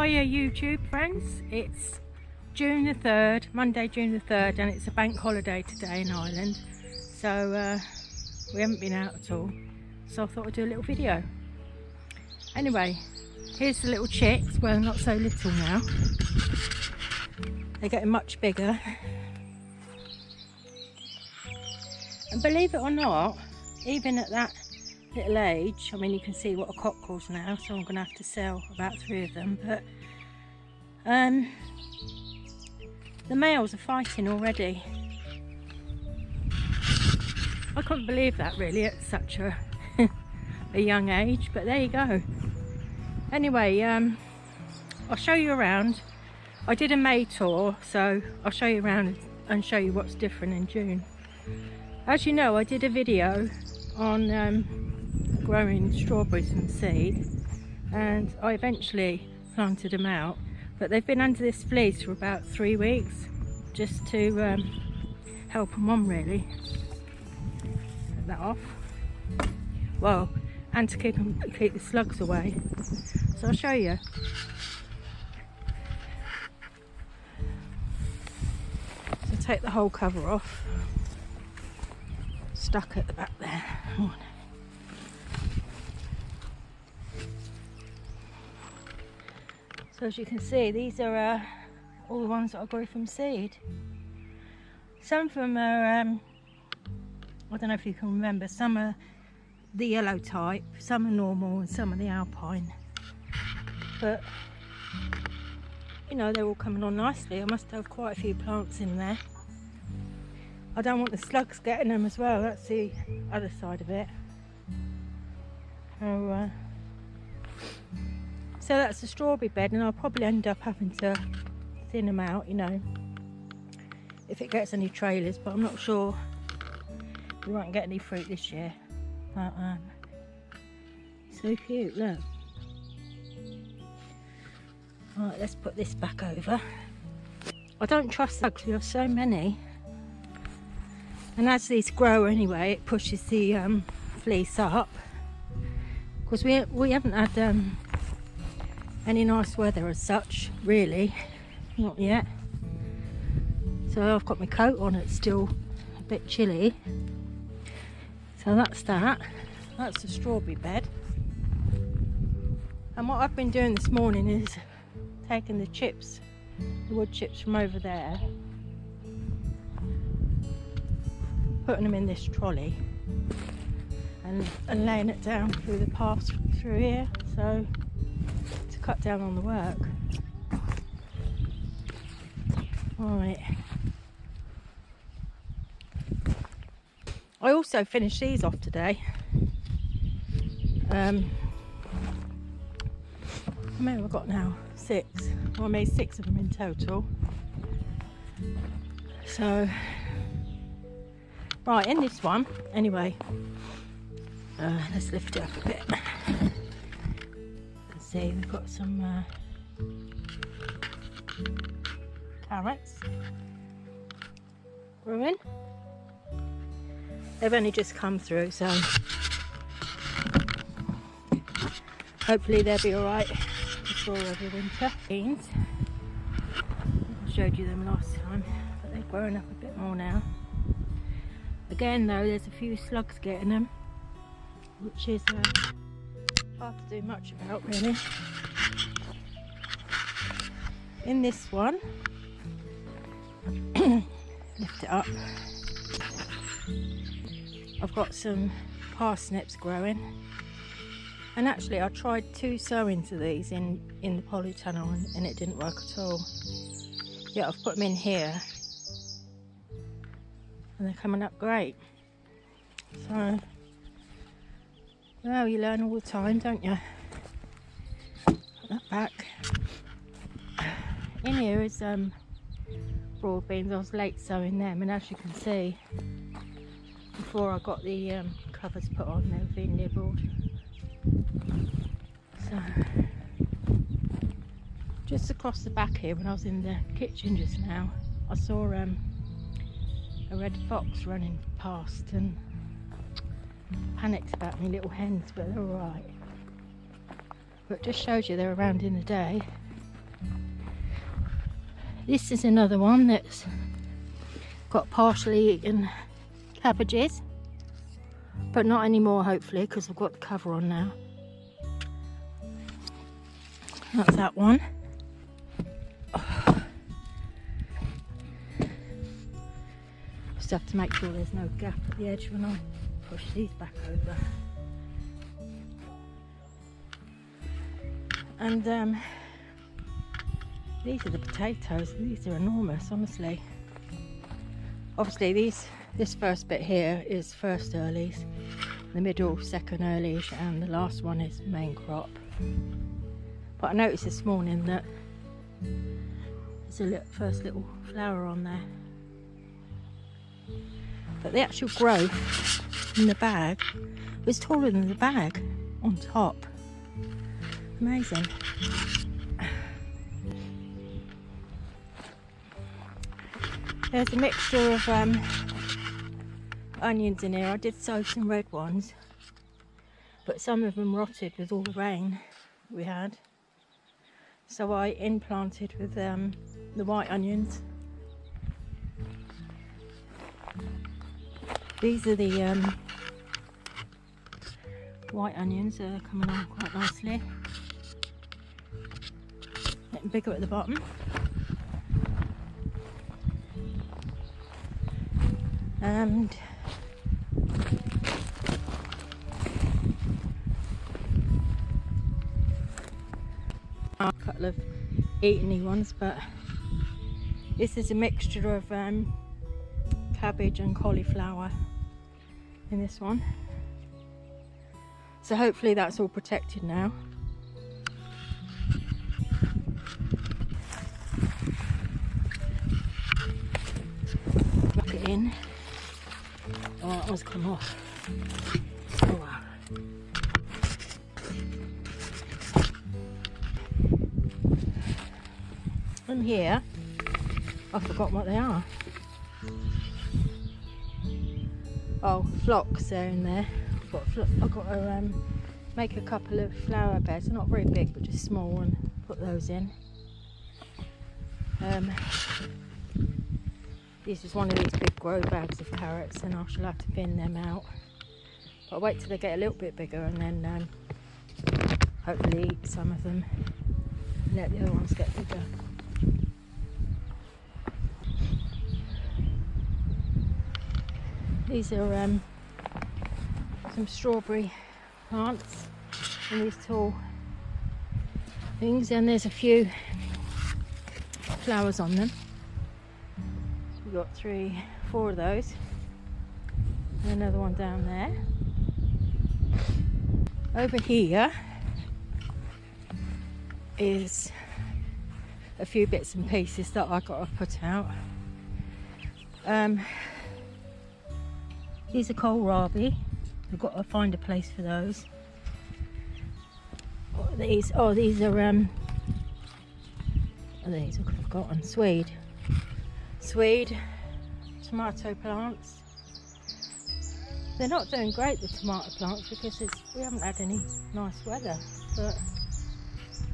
Hiya YouTube friends, it's June the 3rd, Monday June the 3rd, and it's a bank holiday today in Ireland, so we haven't been out at all, so I thought I'd do a little video. Anyway, here's the little chicks. Well, not so little now, they're getting much bigger, and believe it or not, even at that little age, I mean, you can see what a cock calls now, so I'm going to have to sell about 3 of them, but the males are fighting already. I couldn't believe that really at such a young age, but there you go. Anyway, I'll show you around. I did a May tour, so I'll show you around and show you what's different in June. As you know, I did a video on growing strawberries from seed, and I eventually planted them out, but they've been under this fleece for about 3 weeks, just to help them on really. Take that off. Well, and to keep the slugs away. So I'll show you. So take the whole cover off. Stuck at the back there. So as you can see, these are all the ones that I grew from seed. Some of them are, I don't know if you can remember, some are the yellow type, some are normal, and some are the alpine. But, you know, they're all coming on nicely. I must have quite a few plants in there. I don't want the slugs getting them as well, that's the other side of it. So that's the strawberry bed, and I'll probably end up having to thin them out, you know, if it gets any trailers, but I'm not sure. We won't get any fruit this year. But so cute, look. Right, let's put this back over. I don't trust slugs, we have so many. And as these grow anyway, it pushes the fleece up. Because we haven't had any nice weather as such, really, not yet. So I've got my coat on, it's still a bit chilly. So that's that. That's the strawberry bed. And what I've been doing this morning is taking the chips, the wood chips from over there, putting them in this trolley and laying it down through the path through here, so to cut down on the work. Right. I also finished these off today. How many have I got now? 6. Well, I made 6 of them in total. So, right, in this one, anyway, let's lift it up a bit. You can see we've got some carrots growing. They've only just come through, so hopefully they'll be alright before over winter. Beans, I showed you them last time, but they're growing up a bit more now. Again though, there's a few slugs getting them, which is hard to do much about really. In this one, lift it up, I've got some parsnips growing, and actually I tried 2 sowings of these in the polytunnel and it didn't work at all. Yeah, I've put them in here and they're coming up great. So, well, you learn all the time, don't you? Put that back. In here is broad beans. I was late sowing them, and as you can see, before I got the covers put on, they were being nibbled. So, just across the back here, when I was in the kitchen just now, I saw a red fox running past and panicked about me little hens, but they're alright. But it just shows you they're around in the day. This is another one that's got partially eaten cabbages, but not anymore hopefully, because I've got the cover on now. That's that one. Just have to make sure there's no gap at the edge when I push these back over. And these are the potatoes. These are enormous, honestly. Obviously this first bit here is first earlies, the middle second earlies, and the last one is main crop. But I noticed this morning that there's a first little flower on there. But the actual growth in the bag was taller than the bag on top. Amazing. There's a mixture of onions in here. I did sow some red ones, but some of them rotted with all the rain we had. So I implanted with the white onions. These are the white onions that are coming on quite nicely. Getting bigger at the bottom. And a couple of eaten-y ones, but this is a mixture of cabbage and cauliflower in this one. So hopefully that's all protected now. Lock it in. Oh, that one's come off. Oh wow. And here, I've forgotten what they are. Oh, phlox are in there. I've got to make a couple of flower beds, not very big but just small, and put those in. This is one of these big grow bags of carrots, and I shall have to bin them out. But I'll wait till they get a little bit bigger and then hopefully eat some of them and let the other ones get bigger. These are some strawberry plants and these tall things, and there's a few flowers on them. So we've got 4 of those, and another one down there. Over here is a few bits and pieces that I got to put out. These are kohlrabi. We've got to find a place for those. These are these I've forgotten. Swede tomato plants. They're not doing great, the tomato plants, because we haven't had any nice weather, but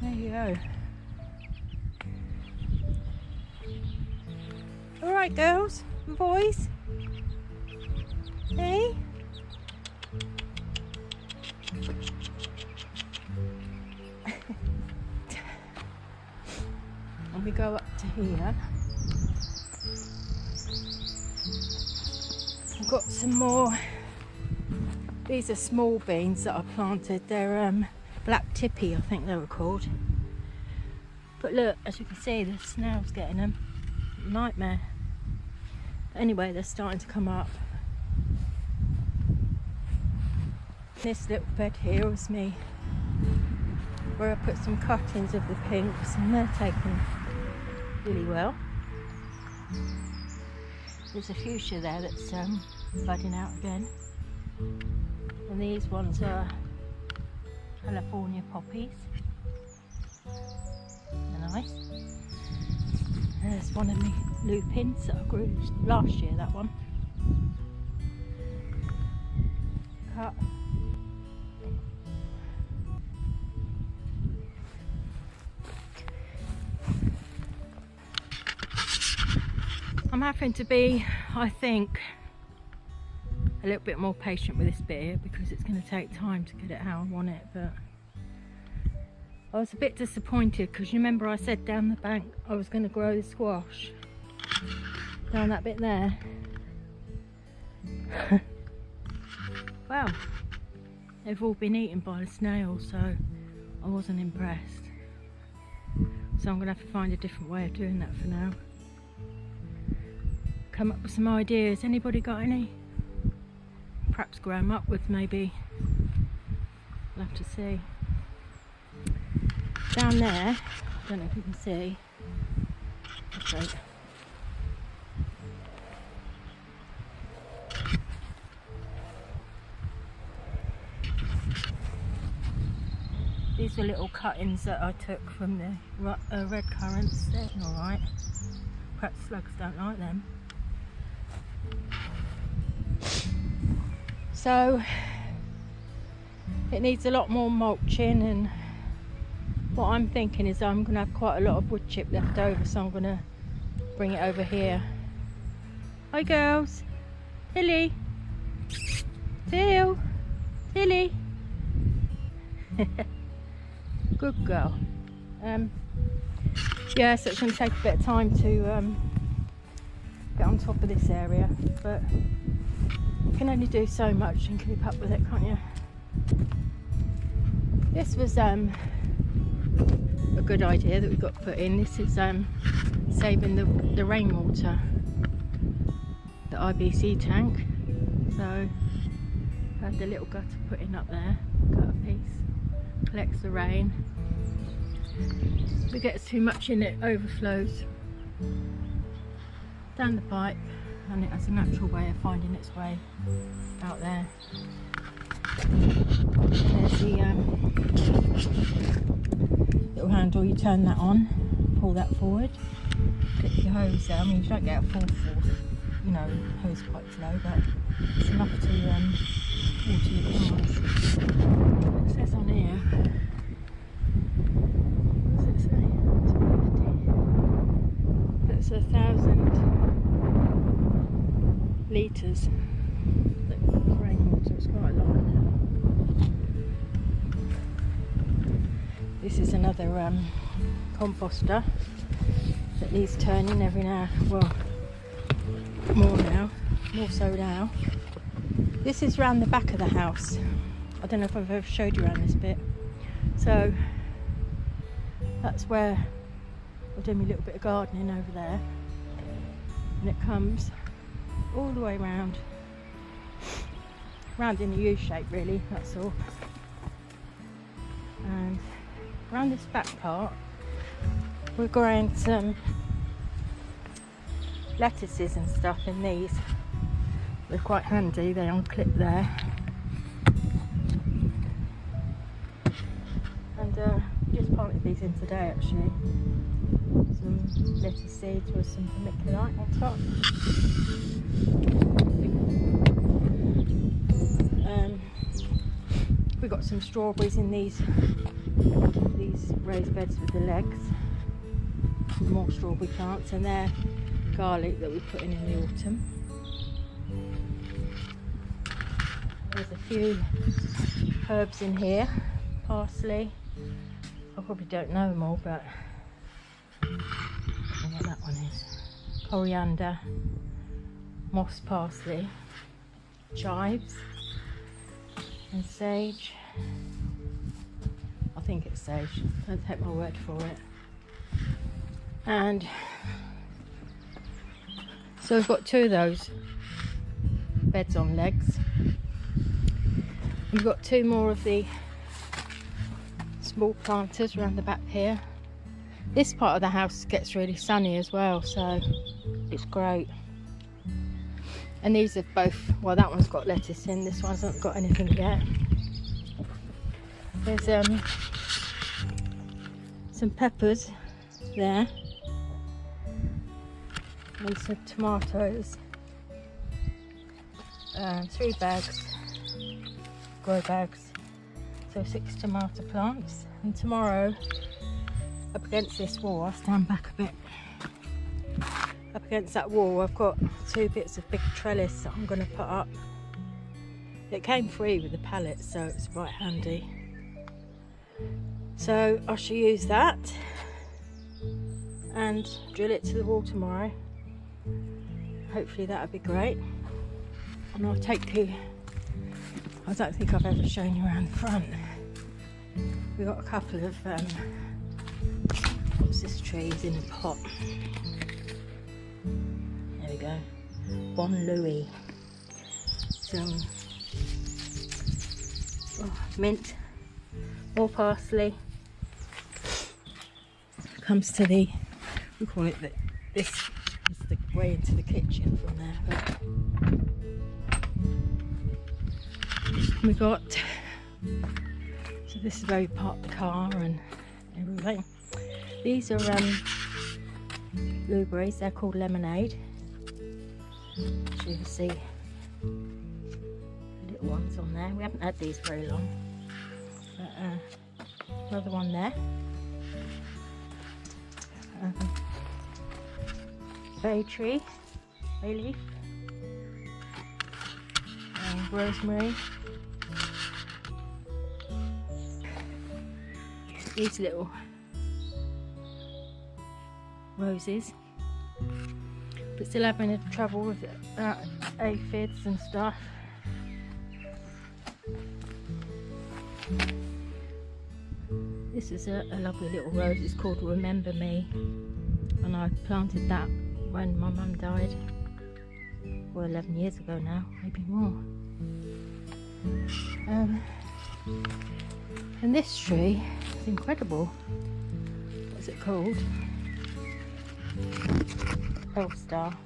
there you go. Alright girls and boys, hey? And we go up to here. We've got some more. These are small beans that I planted. They're black tippy, I think they were called. But look, as you can see, the snails getting them. Nightmare. Anyway, they're starting to come up. This little bed here was me, where I put some cuttings of the pinks, and they're taking really well. There's a fuchsia there that's budding out again, and these ones are California poppies. They're nice. And there's one of the lupins that I grew last year, that one. Cut. I'm having to be, I think, a little bit more patient with this bit here because it's going to take time to get it how I want it. But I was a bit disappointed because you remember I said down the bank I was going to grow the squash down that bit there. Well, they've all been eaten by the snails, so I wasn't impressed. So I'm going to have to find a different way of doing that for now. Come up with some ideas. Anybody got any? Perhaps grow them up with, maybe. I'll have to see. Down there, I don't know if you can see. Okay. These were little cuttings that I took from the red currants. They're alright. Perhaps slugs don't like them. So it needs a lot more mulching, and what I'm thinking is I'm going to have quite a lot of wood chip left over, so I'm going to bring it over here. Hi girls. Tilly. Phil. Tilly. Good girl. Yeah, so it's going to take a bit of time to get on top of this area, but you can only do so much and keep up with it, can't you? This was a good idea that we got put in. This is saving the rainwater, the IBC tank. So I had the little gutter put in up there, cut a piece, collects the rain. If it gets too much in, it overflows down the pipe, and it has a natural way of finding its way out there. There's the little handle. You turn that on, pull that forward, clip your hose there. I mean, you don't get a full force, you know, hose pipe's low, but it's enough to water your plants. It says on here, what does it say? 250. That's 1,000 litres of rainwater. It's quite a lot. This is another composter that needs turning every now, well, more so now. This is round the back of the house. I don't know if I've ever showed you around this bit. So that's where I'll do my little bit of gardening over there, and it comes all the way round in a U shape, really, that's all. And around this back part we're growing some lettuces and stuff in these. They're quite handy, they unclip there. And just planted these in today actually. Some lettuce seeds with some vermiculite on top. We got some strawberries in these raised beds with the legs. Some more strawberry plants, and they're garlic that we put in the autumn. There's a few herbs in here. Parsley. I probably don't know them all, but I don't know what that one is. Coriander, moss parsley, chives, and sage. I think it's sage, don't take my word for it. And so we've got two of those beds on legs. We've got two more of the small planters around the back here. This part of the house gets really sunny as well, so it's great. And these are both, well, that one's got lettuce in, this one hasn't got anything yet. There's some peppers there, and some tomatoes, 3 bags, grow bags, so 6 tomato plants. And tomorrow, up against this wall, I'll stand back a bit, up against that wall I've got 2 bits of big trellis that I'm going to put up. It came free with the pallet, so it's right handy. So I shall use that and drill it to the wall tomorrow. Hopefully that'll be great. And I'll take you, I don't think I've ever shown you around the front. We've got a couple of, what's this tree? Is in a pot. There we go. Bon Louis. Some mint, more parsley. Comes to the, we call it this is the way into the kitchen from there. But we got, so this is where we park the car and everything. These are blueberries, they're called lemonade. So you can see little ones on there. We haven't had these very long. But, another one there. Bay tree, bay leaf, and rosemary. These little roses. But still having trouble with aphids and stuff. This is a lovely little rose. It's called Remember Me, and I planted that when my mum died, well, 11 years ago now, maybe more. And this tree is incredible. What's it called? Star.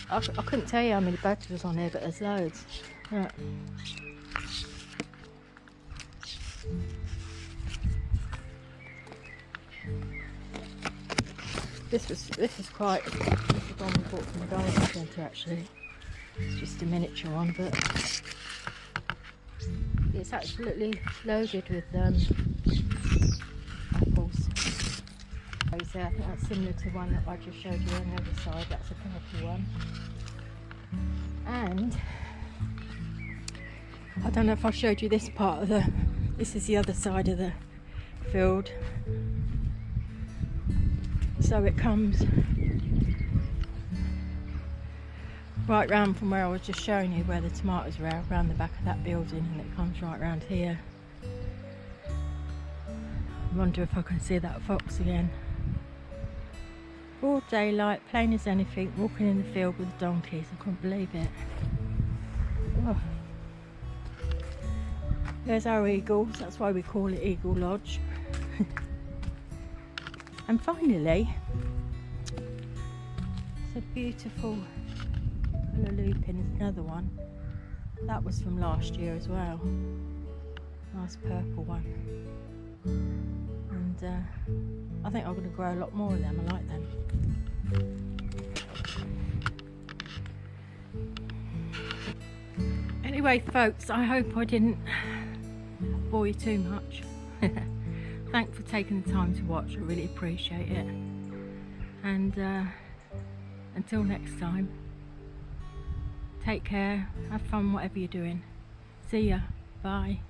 I couldn't tell you how many buds was on here, but there's loads. Look. This is quite, this is one we bought from the garden centre actually. It's just a miniature one, but it's absolutely loaded with apples. I think that's similar to the one that I just showed you on the other side. That's a purple one. And I don't know if I showed you this part of the, this is the other side of the field. So it comes right round from where I was just showing you where the tomatoes were, around the back of that building, and it comes right round here. I wonder if I can see that fox again. Broad daylight, plain as anything, walking in the field with donkeys. I couldn't believe it. Oh. There's our eagles, that's why we call it Eagle Lodge. And finally, it's a beautiful lupin, is another one. That was from last year as well. Nice purple one. And I think I'm going to grow a lot more of them. I like them. Anyway, folks, I hope I didn't bore you too much. Thanks for taking the time to watch. I really appreciate it. And until next time, take care, have fun whatever you're doing. See ya. Bye.